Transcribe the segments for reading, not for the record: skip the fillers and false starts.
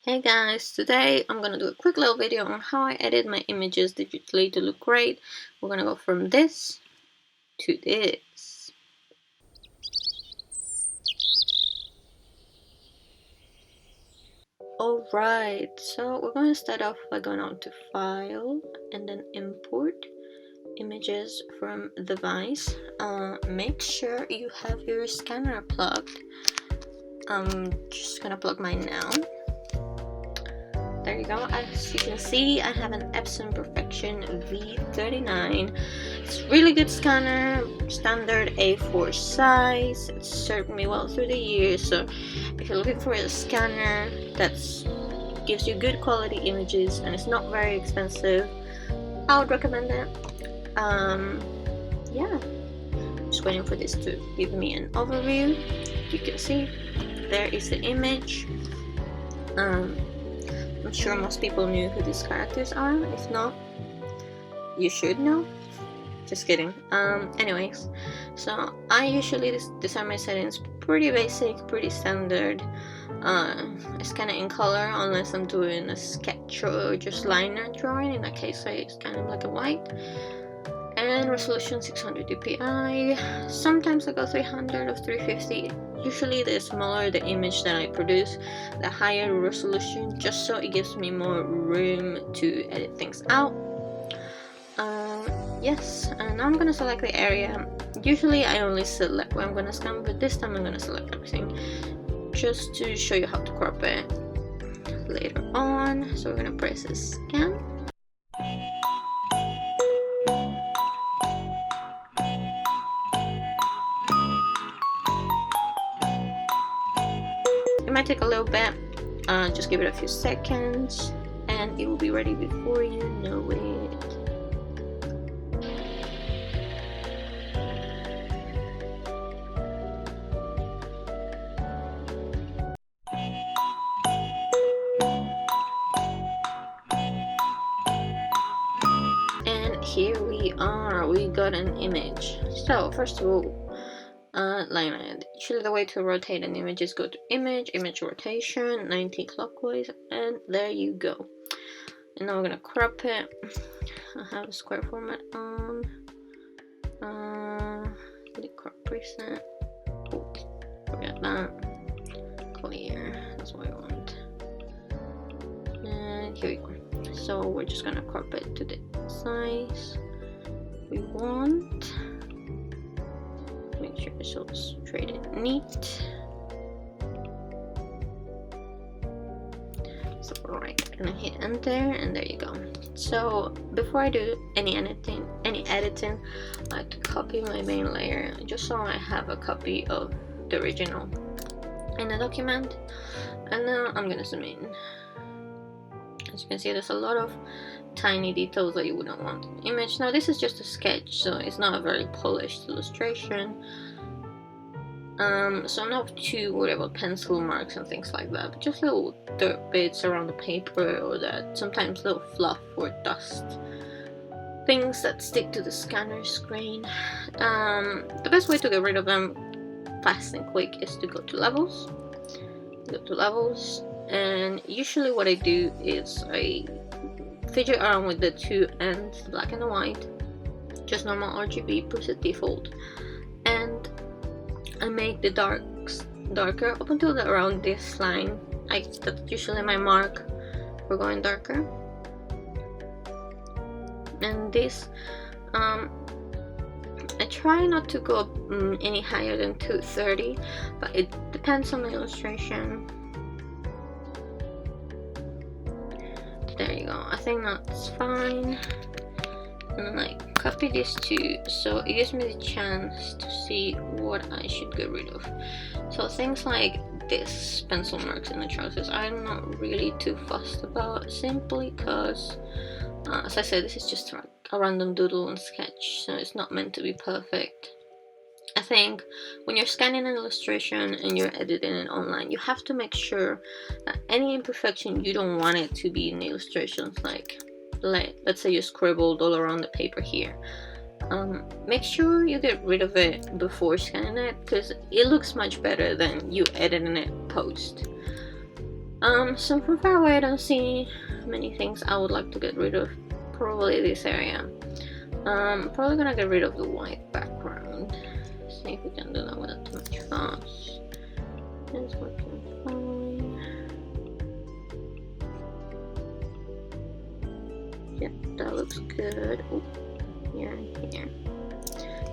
Hey guys, today I'm gonna do a quick little video on how I edit my images digitally to look great. We're gonna go from this to this. Alright, so we're gonna start off by going on to File and then Import Images from Device. Make sure you have your scanner plugged. I'm just gonna plug mine now. There you go. As you can see, I have an Epson Perfection V39. It's a really good scanner, standard A4 size. It's served me well through the years. So if you're looking for a scanner that gives you good quality images and it's not very expensive, I would recommend it. Yeah, just waiting for this to give me an overview. You can see there is the image. I'm sure most people knew who these characters are. If not, you should know. Just kidding. Anyways, so I usually design my settings pretty basic, pretty standard. I scan it in color unless I'm doing a sketch or just liner drawing. In that case, I scan it black and white. And resolution 600 dpi. Sometimes I go 300 or 350. Usually the smaller the image that I produce, the higher resolution, just so it gives me more room to edit things out. Yes, and now I'm gonna select the area. Usually I only select what I'm gonna scan, but this time I'm gonna select everything just to show you how to crop it later on. So we're gonna press scan. It might take a little bit, just give it a few seconds and it will be ready before you know it. And here we are, we got an image. So first of all, alignment. Usually the way to rotate an image is go to image rotation, 90 clockwise, and there you go. And now we're gonna crop it. I have a square format on. The crop preset. Oh, forget that. Clear. That's what I want. And here we go. So we're just gonna crop it to the size we want. Make sure it's all straight and neat. So alright, I'm gonna hit enter and there you go. So before I do any editing, I like to copy my main layer just so I have a copy of the original in the document. And now I'm gonna zoom in. As you can see, there's a lot of tiny details that you wouldn't want in the image. Now this is just a sketch, so it's not a very polished illustration. So I'm not too worried about pencil marks and things like that, but just little dirt bits around the paper, or that sometimes little fluff or dust, things that stick to the scanner screen. The best way to get rid of them fast and quick is to go to levels. And usually what I do is I fidget around with the two ends, black and white, just normal RGB, preset default, and I make the darker up until around this line. That's usually my mark for going darker. And this, I try not to go any higher than 230, but it depends on the illustration. There you go. I think that's fine. And then I copy these two, so it gives me the chance to see what I should get rid of. So things like this, pencil marks in the trousers, I'm not really too fussed about, simply because, as I said, this is just like a random doodle and sketch, so it's not meant to be perfect. I think when you're scanning an illustration and you're editing it online, you have to make sure that any imperfection, you don't want it to be in the illustrations. Like let's say you scribbled all around the paper here. Make sure you get rid of it before scanning it, because it looks much better than you editing it post. So from far away I don't see many things I would like to get rid of. Probably this area. Probably gonna get rid of the white background. See if we can do that without too much fuss. It's working fine. Yep, that looks good. Ooh, here and here.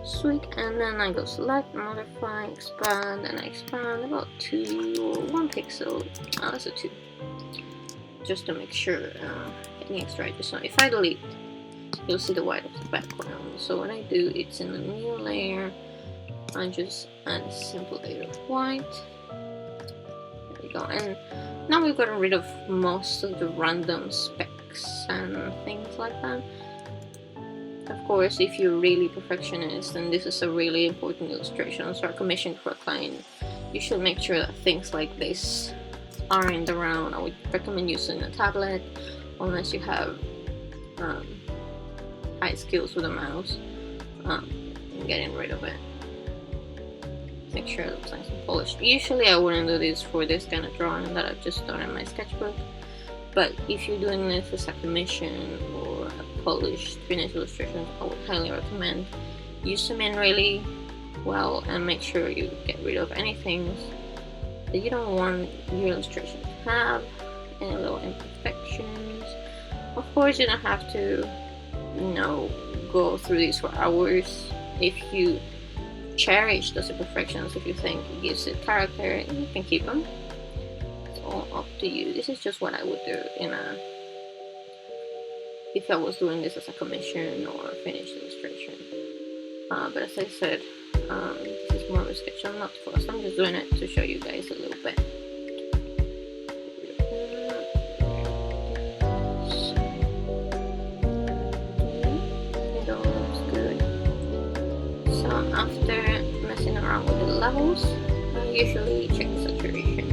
Sweet, and then I go select, modify, expand, and I expand about 2 or 1 pixel. That's a 2. Just to make sure any extra edges. So if I delete, you'll see the white of the background. So what I do, it's in a new layer. I just add a simple layer of white. There we go. And now we've gotten rid of most of the random specks and things like that. Of course, if you're really perfectionist and this is a really important illustration or commission for a client, you should make sure that things like this aren't around. I would recommend using a tablet unless you have high skills with a mouse, and getting rid of it. Make sure it looks nice and polished. Usually I wouldn't do this for this kind of drawing that I've just done in my sketchbook, but if you're doing this as a commission or a polished finished illustration, I would highly recommend use them in really well and make sure you get rid of anything that you don't want your illustration to have, any little imperfections. Of course, you don't have to, you know, go through these for hours. If you cherish those imperfections, if you think it gives it character, you can keep them. It's all up to you. This is just what I would do if I was doing this as a commission or a finished illustration. But as I said, this is more of a sketch. I'm not fussed. I'm just doing it to show you guys a little bit. It all looks good. So after messing around with the levels, I usually check the saturation.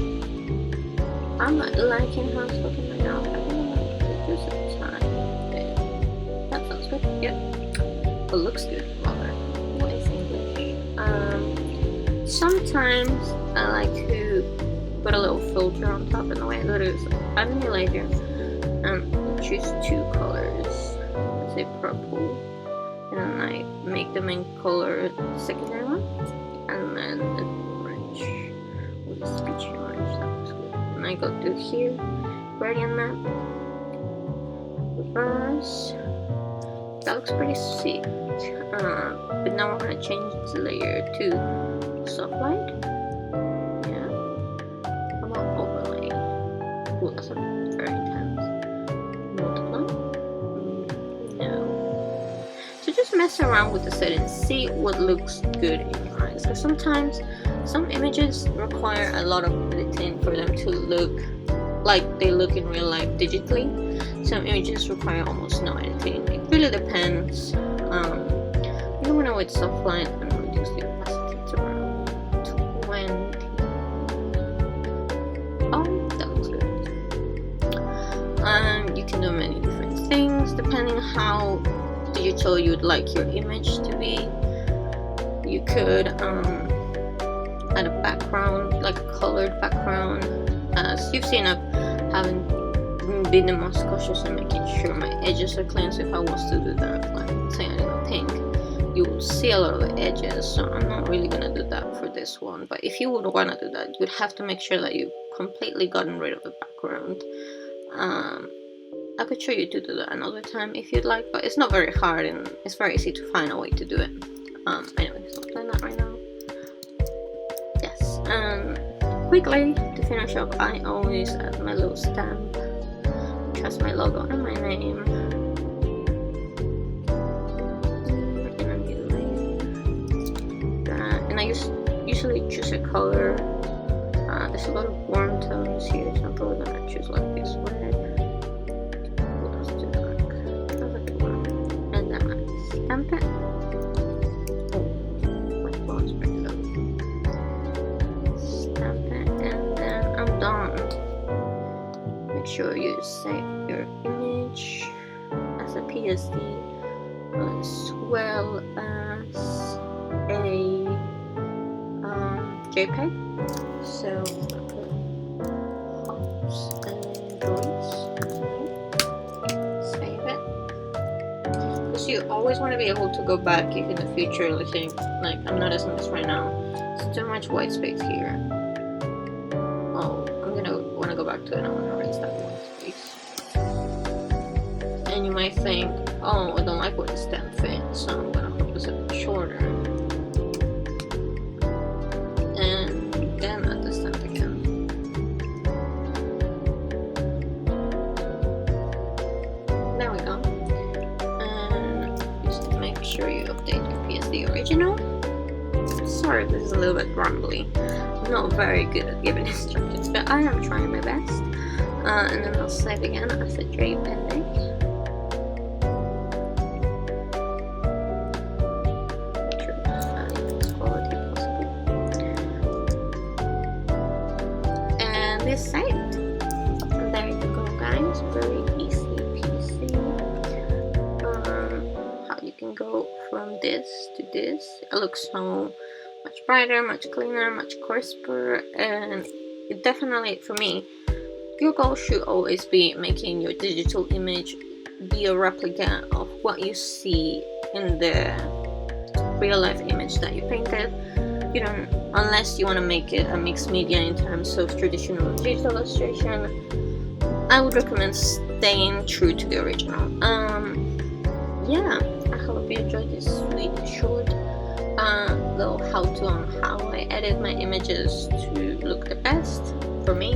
I'm not liking how it's looking right now. I think I'm going to reduce the time there. That sounds good. Yep. It looks good. Rather. Nice English. Sometimes I like to put a little filter on top, and the way I do it is add a new layer and choose 2 colors. Let's say purple, and then I make the main color the secondary one, and then an orange with a speechy orange. That looks good. And I go to here, gradient map, reverse. That looks pretty sweet. But now I'm gonna change this layer to soft light. Yeah. How about overlay? Ooh, that's very intense. Multiply. No. So just mess around with the settings, see what looks good in your eyes. Because sometimes some images require a lot of editing for them to look like they look in real life digitally. Some images require almost no editing. It really depends. You want to with soft light and reduce the opacity to around 20. Oh, that looks good. You can do many different things depending on how digital you'd like your image to be. You could add a background, like a colored background. As you've seen, I haven't been the most cautious in making sure my edges are clean. So if I was to do that, like say I don't pink, you would see a lot of the edges. So I'm not really gonna do that for this one. But if you would want to do that, you'd have to make sure that you've completely gotten rid of the background. I could show you to do that another time if you'd like, but it's not very hard and it's very easy to find a way to do it. Anyway, so I'm doing that right now. Yes. Quickly to finish up, I always add my little stamp. Trust my logo and my name. And I usually choose a color. There's a lot of warm tones here, so I'm probably gonna choose like this red. What else do I like? That's a good one. And then I stamp it. Oh, my phone's pretty low. Stamp it, and then I'm done. Make sure you save your image as a PSD as well as a JPEG. So apps and drawings. Save it. Because you always want to be able to go back if in the future you think, like, I'm noticing this right now. It's too much white space here. Oh, I'm gonna want to go back to it. I want to erase that white space. And you might think, oh, I don't like where this stem fits, so I'm gonna focus a bit shorter. And then add the stem again. There we go. And just make sure you update your PSD original. Sorry, this is a little bit grumbly. I'm not very good at giving instructions, but I am trying my best. And then I'll save again as a JPEG. Is saved. And there you go, guys. Very easy peasy. How you can go from this to this. It looks so much brighter, much cleaner, much crisper, and it definitely, for me, your goal should always be making your digital image be a replica of what you see in the real life image that you painted. You don't, unless you want to make it a mixed media in terms of traditional digital illustration, I would recommend staying true to the original. Yeah, I hope you enjoyed this sweet short little how-to on how I edit my images to look the best for me.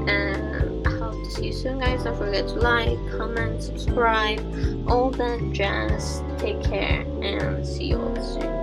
And I hope to see you soon, guys. Don't forget to like, comment, subscribe, all that jazz. Take care and see you all soon.